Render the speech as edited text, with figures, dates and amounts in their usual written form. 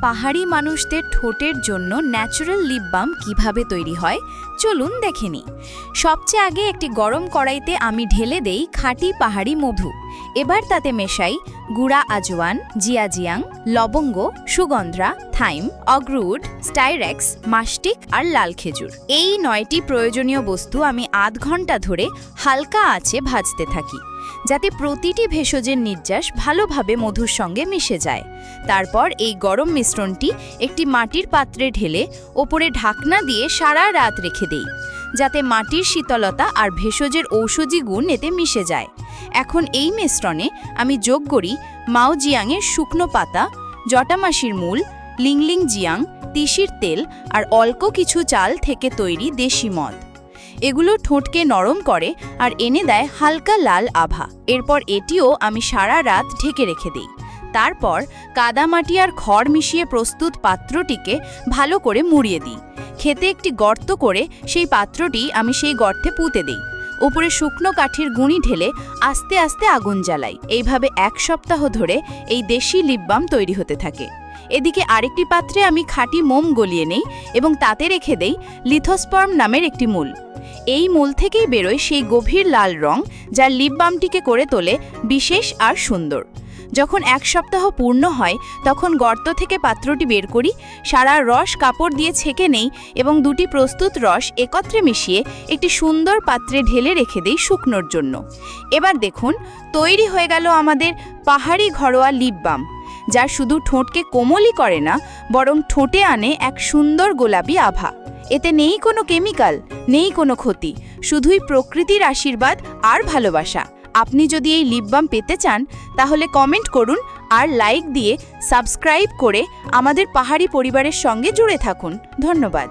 পাহাড়ি মানুষদের ঠোঁটের জন্য ন্যাচারাল লিপ বাম কিভাবে তৈরি হয় চলুন দেখে নিই। সবচেয়ে আগে একটি গরম কড়াইতে আমি ঢেলে দেই খাঁটি পাহাড়ি মধু। এবার তাতে মেশাই গুঁড়া আজওয়ান, জিয়াজিয়াং, লবঙ্গ, সুগন্ধরা, থাইম, অগ্রউড, স্টাইরেক্স, মাস্টিক আর লাল খেজুর। এই 9টি প্রয়োজনীয় বস্তু আমি আধ ঘন্টা ধরে হালকা আঁচে ভাজতে থাকি, যাতে প্রতিটি ভেষজের নির্যাস ভালোভাবে মধুর সঙ্গে মিশে যায়। তারপর এই গরম মিশ্রণটি একটি মাটির পাত্রে ঢেলে ওপরে ঢাকনা দিয়ে সারা রাত রেখে দেই, যাতে মাটির শীতলতা আর ভেষজের ঔষধি গুণ এতে মিশে যায়। এখন এই মিশ্রণে আমি যোগ করি মাওজিয়াংয়ের শুকনো পাতা, জটামাসির মূল, লিংলিং জিয়াং, তিসির তেল আর অল্প কিছু চাল থেকে তৈরি দেশি মদ। এগুলো ঠোঁটকে নরম করে আর এনে দেয় হালকা লাল আভা। এরপর এটিও আমি সারা রাত ঢেকে রেখে দিই। তারপর কাদামাটি আর খড় মিশিয়ে প্রস্তুত পাত্রটিকে ভালো করে মুড়িয়ে দিই। খেতে একটি গর্ত করে সেই পাত্রটি আমি সেই গর্তে পুঁতে দিই। উপরে শুকনো কাঠির গুঁড়ি ঢেলে আস্তে আস্তে আগুন জ্বালাই। এইভাবে 1 সপ্তাহ ধরে এই দেশি লিপ বাম তৈরি হতে থাকে। এদিকে আরেকটি পাত্রে আমি খাঁটি মোম গলিয়ে নেই এবং তাতে রেখে দেই লিথোস্পার্ম নামের একটি মূল। এই মূল থেকেই বেরোয় সেই গভীর লাল রং, যা লিপ বামটিকে করে তোলে বিশেষ আর সুন্দর। যখন 1 সপ্তাহ পূর্ণ হয় তখন গর্ত থেকে পাত্রটি বের করি, সারা রস কাপড় দিয়ে ছেঁকে নেই এবং দুটি প্রস্তুত রস একত্রে মিশিয়ে একটি সুন্দর পাত্রে ঢেলে রেখে দেই শুকনোর জন্য। এবার দেখুন, তৈরি হয়ে গেল আমাদের পাহাড়ি ঘরোয়া লিপ বাম, যা শুধু ঠোঁটকে কোমলই করে না, বরং ঠোঁটে আনে এক সুন্দর গোলাপি আভা। এতে নেই কোনো কেমিক্যাল, নেই কোনো ক্ষতি, শুধুই প্রকৃতির আশীর্বাদ আর ভালোবাসা। আপনি যদি এই লিপ বাম পেতে চান তাহলে কমেন্ট করুন আর লাইক দিয়ে সাবস্ক্রাইব করে আমাদের পাহাড়ি পরিবারের সঙ্গে জুড়ে থাকুন। ধন্যবাদ।